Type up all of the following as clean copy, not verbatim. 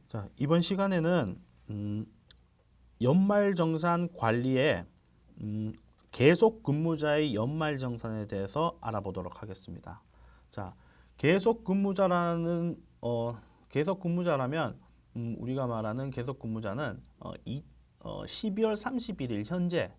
자, 이번 시간에는 연말정산 관리에 계속 근무자의 연말정산에 대해서 알아보도록 하겠습니다. 자, 계속 근무자라는 계속 근무자라면 우리가 말하는 계속 근무자는 12월 31일 현재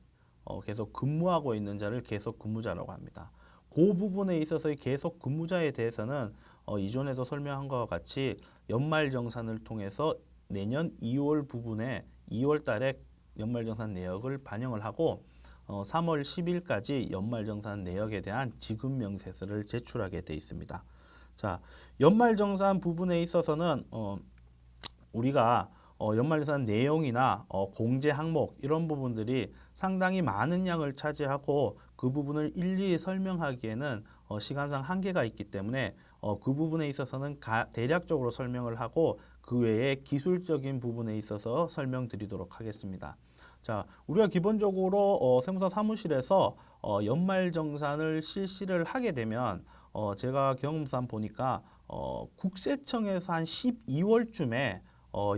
계속 근무하고 있는 자를 계속 근무자라고 합니다. 그 부분에 있어서의 계속 근무자에 대해서는 이전에도 설명한 것과 같이 연말정산을 통해서 내년 2월 부분에 2월 달에 연말정산 내역을 반영을 하고 3월 10일까지 연말정산 내역에 대한 지급 명세서를 제출하게 되어 있습니다. 자, 연말정산 부분에 있어서는 우리가 연말정산 내용이나 공제 항목 이런 부분들이 상당히 많은 양을 차지하고 그 부분을 일일이 설명하기에는 시간상 한계가 있기 때문에 그 부분에 있어서는 대략적으로 설명을 하고 그 외에 기술적인 부분에 있어서 설명드리도록 하겠습니다. 자, 우리가 기본적으로 세무사 사무실에서 연말정산을 실시를 하게 되면 제가 경험상 보니까 국세청에서 한 12월쯤에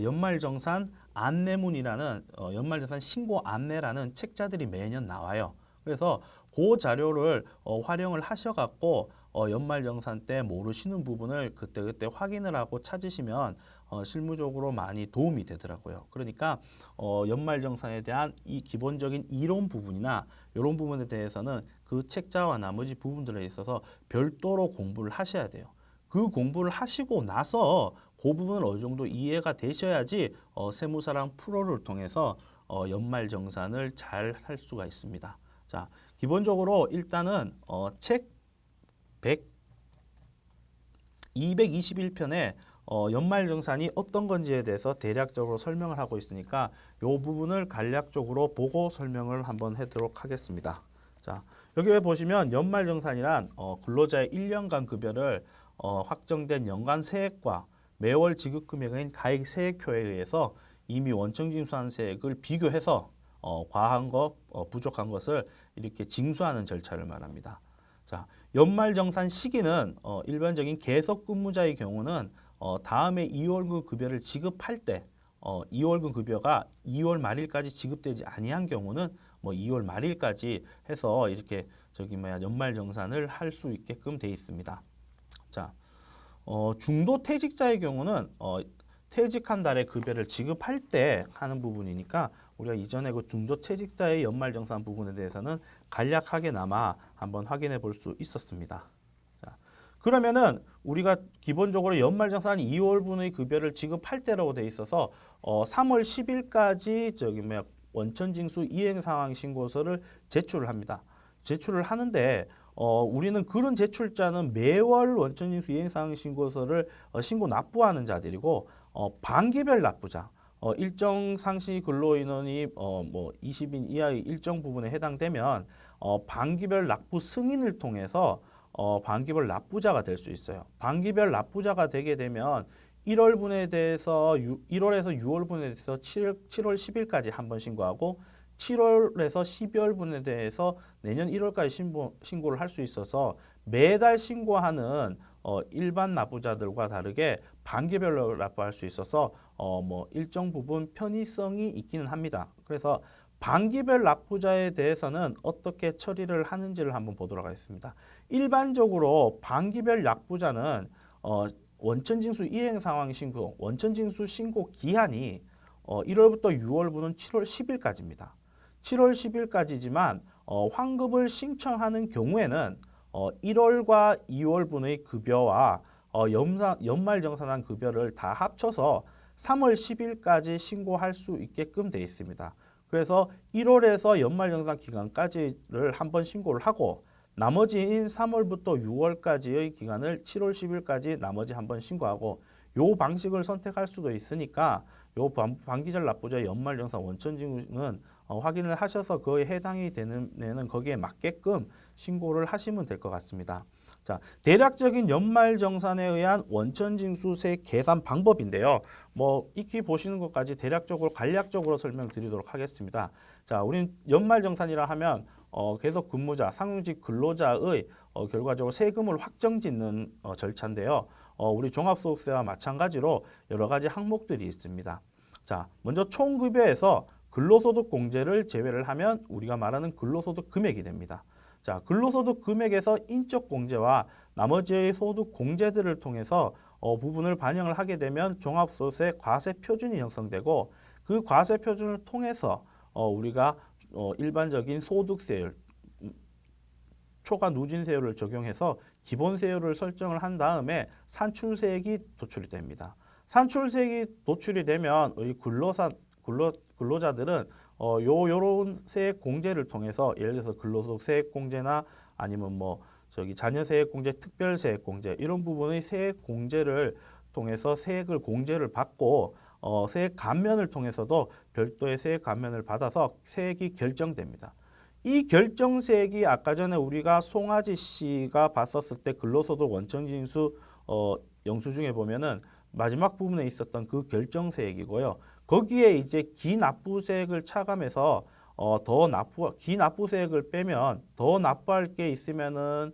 연말정산 안내문이라는 연말정산 신고 안내라는 책자들이 매년 나와요. 그래서 그 자료를 활용을 하셔갖고 연말정산 때 모르시는 부분을 그때그때 확인을 하고 찾으시면 실무적으로 많이 도움이 되더라고요. 그러니까 연말정산에 대한 이 기본적인 이론 부분이나 이런 부분에 대해서는 그 책자와 나머지 부분들에 있어서 별도로 공부를 하셔야 돼요. 그 공부를 하시고 나서 그 부분을 어느 정도 이해가 되셔야지 세무사랑 프로를 통해서 연말정산을 잘 할 수가 있습니다. 자, 기본적으로 일단은 책 221편에 연말정산이 어떤 건지에 대해서 대략적으로 설명을 하고 있으니까 이 부분을 간략적으로 보고 설명을 한번 해도록 하겠습니다. 자, 여기 보시면 연말정산이란 근로자의 1년간 급여를 확정된 연간 세액과 매월 지급 금액인 가액 세액표에 의해서 이미 원청 징수한 세액을 비교해서 과한 것, 부족한 것을 이렇게 징수하는 절차를 말합니다. 자, 연말정산 시기는 일반적인 계속 근무자의 경우는 다음에 2월급 급여를 지급할 때 2월급 급여가 2월 말일까지 지급되지 아니한 경우는 뭐 2월 말일까지 해서 이렇게 연말정산을 할 수 있게끔 돼 있습니다. 자, 중도 퇴직자의 경우는 퇴직한 달에 급여를 지급할 때 하는 부분이니까 우리가 이전에 그 중도 퇴직자의 연말정산 부분에 대해서는 간략하게나마 한번 확인해 볼 수 있었습니다. 자, 그러면은 우리가 기본적으로 연말정산 2월분의 급여를 지급할 때라고 돼 있어서 3월 10일까지 원천징수 이행상황 신고서를 제출을 합니다. 제출을 하는데 우리는 그런 제출자는 매월 원천징수 이행상황 신고서를 신고 납부하는 자들이고 반기별 납부자 일정 상시 근로인원이 20인 이하의 일정 부분에 해당되면 반기별 납부 승인을 통해서 반기별 납부자가 될 수 있어요. 반기별 납부자가 되게 되면 1월분에 대해서 1월에서 6월분에 대해서 7월 10일까지 한 번 신고하고 7월에서 12월분에 대해서 내년 1월까지 신고를 할 수 있어서 매달 신고하는 일반 납부자들과 다르게 반기별로 납부할 수 있어서 일정 부분 편의성이 있기는 합니다. 그래서 반기별 납부자에 대해서는 어떻게 처리를 하는지를 한번 보도록 하겠습니다. 일반적으로 반기별 납부자는 원천징수 이행상황 신고, 원천징수 신고 기한이 1월부터 6월분은 7월 10일까지입니다. 7월 10일까지지만 환급을 신청하는 경우에는 1월과 2월분의 급여와 연말정산한 급여를 다 합쳐서 3월 10일까지 신고할 수 있게끔 되어 있습니다. 그래서 1월에서 연말정산 기간까지를 한번 신고를 하고 나머지인 3월부터 6월까지의 기간을 7월 10일까지 나머지 한번 신고하고 요 방식을 선택할 수도 있으니까 요 반기절 납부자의 연말정산 원천징수는 확인을 하셔서 그에 해당이 되는 애는 거기에 맞게끔 신고를 하시면 될 것 같습니다. 자, 대략적인 연말정산에 의한 원천징수세 계산 방법인데요. 익히 보시는 것까지 대략적으로 간략적으로 설명드리도록 하겠습니다. 자, 우린 연말정산이라 하면 계속 근무자, 상용직 근로자의 결과적으로 세금을 확정짓는 절차인데요. 우리 종합소득세와 마찬가지로 여러 가지 항목들이 있습니다. 자, 먼저 총급여에서 근로소득 공제를 제외를 하면 우리가 말하는 근로소득 금액이 됩니다. 자, 근로소득 금액에서 인적 공제와 나머지의 소득 공제들을 통해서 부분을 반영을 하게 되면 종합소득세 과세 표준이 형성되고 그 과세 표준을 통해서 우리가 일반적인 소득세율, 초과 누진세율을 적용해서 기본세율을 설정을 한 다음에 산출세액이 도출이 됩니다. 산출세액이 도출이 되면 우리 근로자들은 요런 세액 공제를 통해서 예를 들어서 근로소득 세액 공제나 아니면 뭐 자녀세액 공제, 특별세액 공제 이런 부분의 세액 공제를 통해서 세액을 공제를 받고 세액 감면을 통해서도 별도의 세액 감면을 받아서 세액이 결정됩니다. 이 결정세액이 아까 전에 우리가 송아지 씨가 봤었을 때 근로소득 원천징수 영수증에 보면은 마지막 부분에 있었던 그 결정세액이고요. 거기에 이제 기납부세액을 차감해서 기납부세액을 빼면 더 납부할 게 있으면은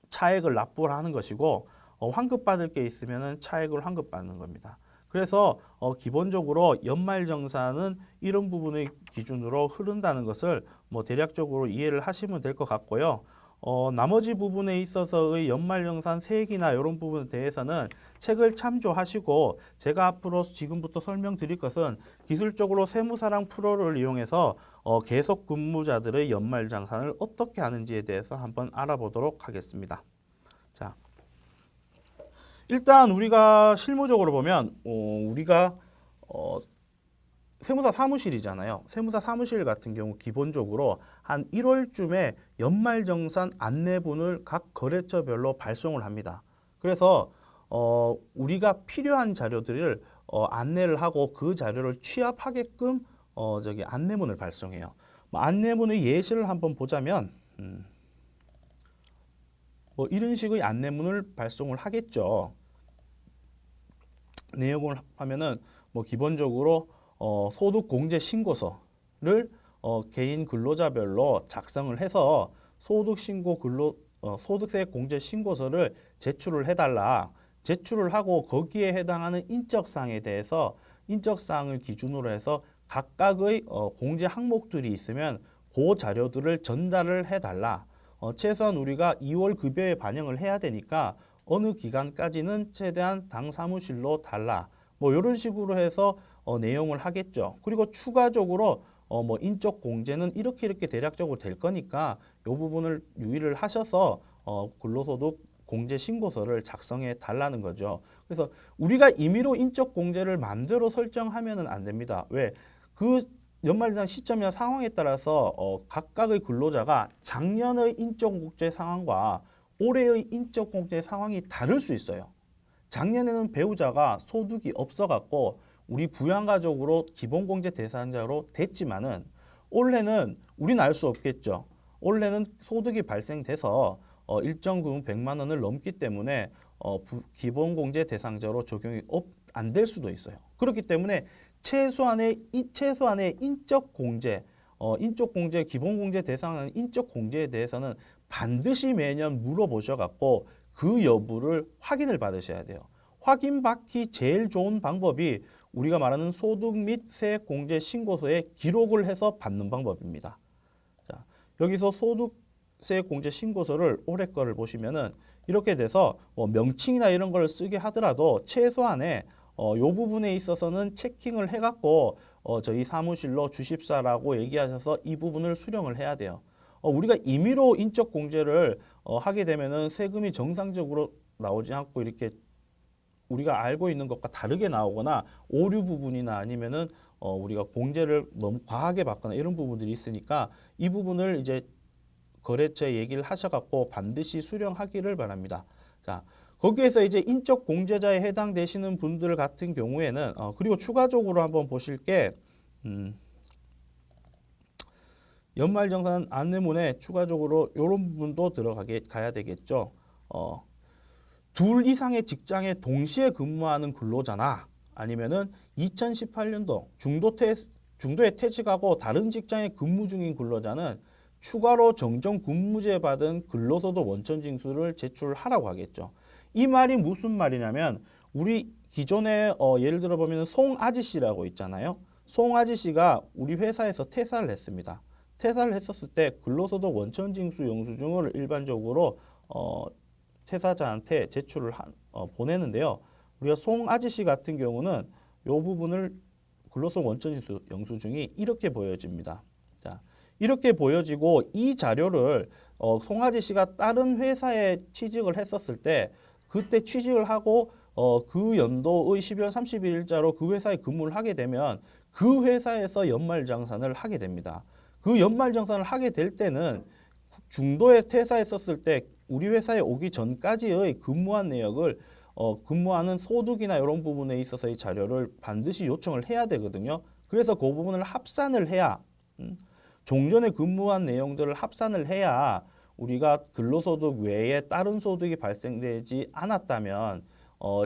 차액을 납부를 하는 것이고 환급받을 게 있으면은 차액을 환급받는 겁니다. 그래서 기본적으로 연말정산은 이런 부분의 기준으로 흐른다는 것을 뭐 대략적으로 이해를 하시면 될 것 같고요. 나머지 부분에 있어서의 연말정산 세액이나 이런 부분에 대해서는 책을 참조하시고 제가 앞으로 지금부터 설명드릴 것은 기술적으로 세무사랑 프로를 이용해서 계속 근무자들의 연말정산을 어떻게 하는지에 대해서 한번 알아보도록 하겠습니다. 자, 일단 우리가 실무적으로 보면 우리가 세무사 사무실이잖아요. 세무사 사무실 같은 경우 기본적으로 한 1월쯤에 연말정산 안내문을 각 거래처별로 발송을 합니다. 그래서 우리가 필요한 자료들을 안내를 하고 그 자료를 취합하게끔 안내문을 발송해요. 안내문의 예시를 한번 보자면 뭐 이런 식의 안내문을 발송을 하겠죠. 내용을 하면은 뭐 기본적으로 소득 공제 신고서를 개인 근로자별로 작성을 해서 소득세 공제 신고서를 제출을 해달라. 제출을 하고 거기에 해당하는 인적사항에 대해서 인적사항을 기준으로 해서 각각의 공제 항목들이 있으면 그 자료들을 전달을 해달라. 최소한 우리가 2월 급여에 반영을 해야 되니까 어느 기간까지는 최대한 당 사무실로 달라. 뭐 이런 식으로 해서 내용을 하겠죠. 그리고 추가적으로 뭐 인적 공제는 이렇게 대략적으로 될 거니까 이 부분을 유의를 하셔서 근로소득 공제 신고서를 작성해 달라는 거죠. 그래서 우리가 임의로 인적 공제를 마음대로 설정하면은 안 됩니다. 왜? 그 연말정산 시점이나 상황에 따라서 각각의 근로자가 작년의 인적 공제 상황과 올해의 인적 공제 상황이 다를 수 있어요. 작년에는 배우자가 소득이 없어갖고 우리 부양가족으로 기본공제 대상자로 됐지만은 올해는 우리는 알 수 없겠죠. 올해는 소득이 발생돼서 일정 금액 100만 원을 넘기 때문에 기본공제 대상자로 적용이 안 될 수도 있어요. 그렇기 때문에 최소한의 인적 공제, 기본공제 대상은 인적 공제에 대해서는 반드시 매년 물어보셔갖고 그 여부를 확인을 받으셔야 돼요. 확인받기 제일 좋은 방법이 우리가 말하는 소득 및 세액 공제 신고서에 기록을 해서 받는 방법입니다. 자, 여기서 소득세 공제 신고서를 올해 거를 보시면은 이렇게 돼서 명칭이나 이런 걸 쓰게 하더라도 최소한의 요 부분에 있어서는 체킹을 해갖고 저희 사무실로 주십사라고 얘기하셔서 이 부분을 수령을 해야 돼요. 우리가 임의로 인적 공제를 하게 되면은 세금이 정상적으로 나오지 않고 이렇게 우리가 알고 있는 것과 다르게 나오거나 오류 부분이나 아니면은 우리가 공제를 너무 과하게 받거나 이런 부분들이 있으니까 이 부분을 이제 거래처에 얘기를 하셔갖고 반드시 수령하기를 바랍니다. 자, 거기에서 이제 인적 공제자에 해당되시는 분들 같은 경우에는 그리고 추가적으로 한번 보실 게 연말정산 안내문에 추가적으로 이런 부분도 가야 되겠죠. 둘 이상의 직장에 동시에 근무하는 근로자나 아니면은 2018년도 중도에 퇴직하고 다른 직장에 근무 중인 근로자는 추가로 정정 근무제 받은 근로소득 원천 징수를 제출하라고 하겠죠. 이 말이 무슨 말이냐면 우리 기존에 예를 들어 보면 송 아저씨라고 있잖아요. 송 아저씨가 우리 회사에서 퇴사를 했습니다. 퇴사를 했었을 때 근로소득 원천 징수 영수증을 일반적으로 퇴사자한테 제출을 보내는데요. 우리가 송 아저씨 같은 경우는 이 부분을 근로소득 원천 징수 영수증이 이렇게 보여집니다. 자, 이렇게 보여지고 이 자료를 송 아저씨가 다른 회사에 취직을 했었을 때 그때 취직을 하고 그 연도의 12월 31일자로 그 회사에 근무를 하게 되면 그 회사에서 연말정산을 하게 됩니다. 그 연말정산을 하게 될 때는 중도에 퇴사했었을 때 우리 회사에 오기 전까지의 근무한 내역을 근무하는 소득이나 이런 부분에 있어서의 자료를 반드시 요청을 해야 되거든요. 그래서 그 부분을 합산을 해야 종전에 근무한 내용들을 합산을 해야 우리가 근로소득 외에 다른 소득이 발생되지 않았다면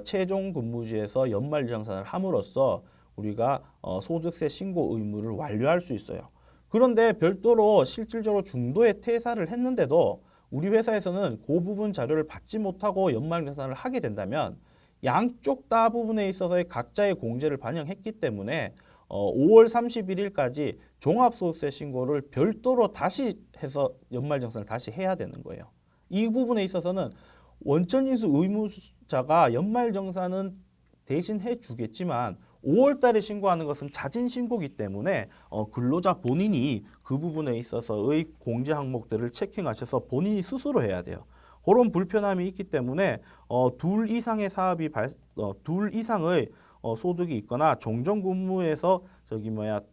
최종 근무지에서 연말정산을 함으로써 우리가 소득세 신고 의무를 완료할 수 있어요. 그런데 별도로 실질적으로 중도에 퇴사를 했는데도 우리 회사에서는 그 부분 자료를 받지 못하고 연말정산을 하게 된다면 양쪽 다 부분에 있어서의 각자의 공제를 반영했기 때문에 5월 31일까지 종합소득세 신고를 별도로 다시 해서 연말정산을 다시 해야 되는 거예요. 이 부분에 있어서는 원천징수 의무자가 연말정산은 대신 해주겠지만 5월 달에 신고하는 것은 자진 신고이기 때문에 근로자 본인이 그 부분에 있어서의 공제 항목들을 체킹하셔서 본인이 스스로 해야 돼요. 그런 불편함이 있기 때문에 둘 이상의 둘 이상의 소득이 있거나 종전근무에서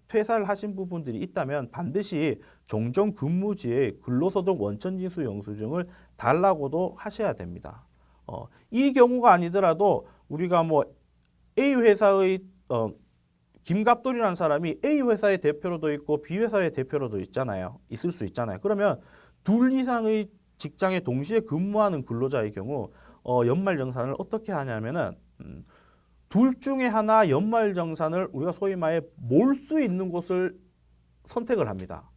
퇴사를 하신 부분들이 있다면 반드시 종전근무지에 근로소득 원천징수 영수증을 달라고도 하셔야 됩니다. 이 경우가 아니더라도 우리가 뭐 A 회사의 김갑돌이라는 사람이 A 회사의 대표로도 있고 B 회사의 대표로도 있을 수 있잖아요. 그러면 둘 이상의 직장에 동시에 근무하는 근로자의 경우 연말정산을 어떻게 하냐면은 둘 중에 하나 연말정산을 우리가 소위 말해 몰 수 있는 곳을 선택을 합니다.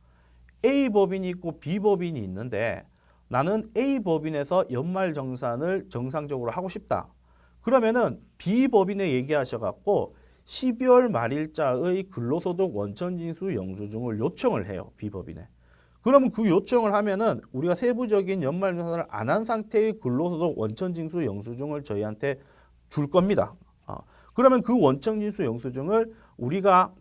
A 법인이 있고 B 법인이 있는데 나는 A 법인에서 연말정산을 정상적으로 하고 싶다. 그러면은 B 법인에 얘기하셔갖고 12월 말일자의 근로소득 원천징수 영수증을 요청을 해요. B 법인에. 그러면 그 요청을 하면은 우리가 세부적인 연말정산을 안 한 상태의 근로소득 원천징수 영수증을 저희한테 줄 겁니다. 그러면 그 원천징수 영수증을 우리가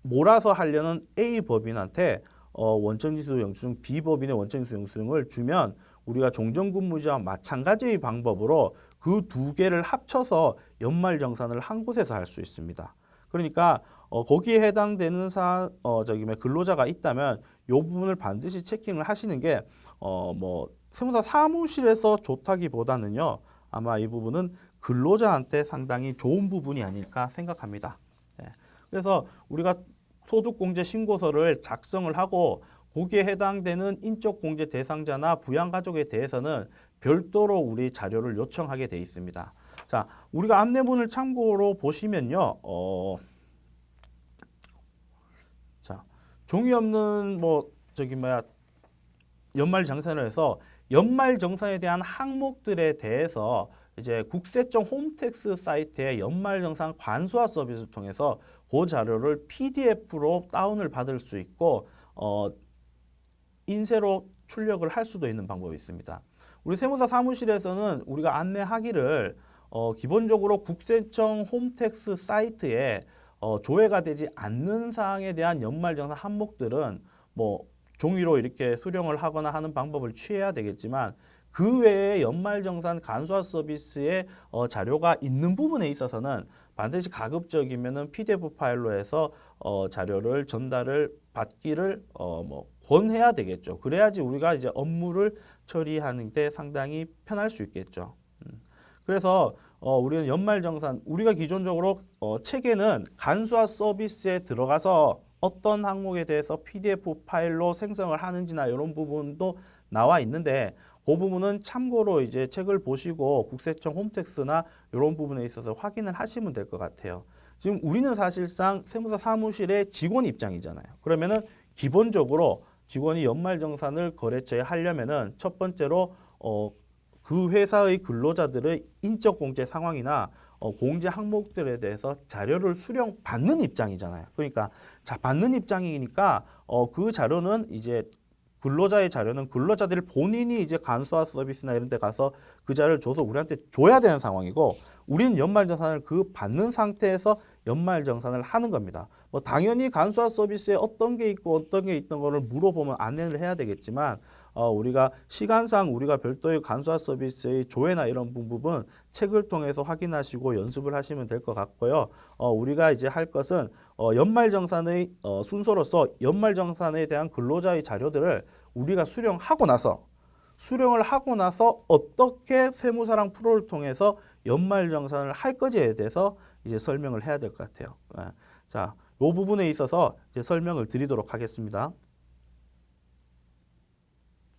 몰아서 하려는 A 법인한테 원천징수 영수증, B 법인의 원천징수 영수증을 주면 우리가 종전근무지와 마찬가지의 방법으로 그 두 개를 합쳐서 연말정산을 한 곳에서 할 수 있습니다. 그러니까 거기에 해당되는 근로자가 있다면 이 부분을 반드시 체킹을 하시는 게 세무사 사무실에서 좋다기보다는요. 아마 이 부분은 근로자한테 상당히 좋은 부분이 아닐까 생각합니다. 그래서 우리가 소득공제 신고서를 작성을 하고 거기에 해당되는 인적공제 대상자나 부양가족에 대해서는 별도로 우리 자료를 요청하게 돼 있습니다. 자, 우리가 안내문을 참고로 보시면요. 자, 종이 없는 연말정산을 해서 연말정산에 대한 항목들에 대해서 이제 국세청 홈택스 사이트의 연말정산 관수화 서비스를 통해서 그 자료를 PDF로 다운을 받을 수 있고 인쇄로 출력을 할 수도 있는 방법이 있습니다. 우리 세무사 사무실에서는 우리가 안내하기를 기본적으로 국세청 홈택스 사이트에 조회가 되지 않는 사항에 대한 연말정산 항목들은 종이로 이렇게 수령을 하거나 하는 방법을 취해야 되겠지만 그 외에 연말정산 간소화 서비스의 자료가 있는 부분에 있어서는 반드시 가급적이면은 PDF 파일로 해서 자료를 전달을 받기를 권해야 되겠죠. 그래야지 우리가 이제 업무를 처리하는 데 상당히 편할 수 있겠죠. 그래서 우리는 연말정산, 우리가 기존적으로 책에는 간소화 서비스에 들어가서 어떤 항목에 대해서 PDF 파일로 생성을 하는지나 이런 부분도 나와 있는데 그 그 부분은 참고로 이제 책을 보시고 국세청 홈택스나 이런 부분에 있어서 확인을 하시면 될 것 같아요. 지금 우리는 사실상 세무사 사무실의 직원 입장이잖아요. 그러면은 기본적으로 직원이 연말정산을 거래처에 하려면은 첫 번째로 그 회사의 근로자들의 인적 공제 상황이나 공제 항목들에 대해서 자료를 수령받는 입장이잖아요. 그러니까 자 받는 입장이니까 그 자료는 이제 근로자의 자료는 근로자들 본인이 이제 간소화 서비스나 이런 데 가서 그 자료를 줘서 우리한테 줘야 되는 상황이고 우리는 연말정산을 그 받는 상태에서 연말정산을 하는 겁니다. 뭐 당연히 간소화 서비스에 어떤 게 있고 어떤 게 있던 거를 물어보면 안내를 해야 되겠지만 우리가 시간상 우리가 별도의 간소화 서비스의 조회나 이런 부분 책을 통해서 확인하시고 연습을 하시면 될 것 같고요. 우리가 이제 할 것은 연말정산의 순서로서 연말정산에 대한 근로자의 자료들을 우리가 수령을 하고 나서 어떻게 세무사랑 프로를 통해서 연말정산을 할 건지에 대해서 이제 설명을 해야 될 것 같아요. 자, 이 부분에 있어서 이제 설명을 드리도록 하겠습니다.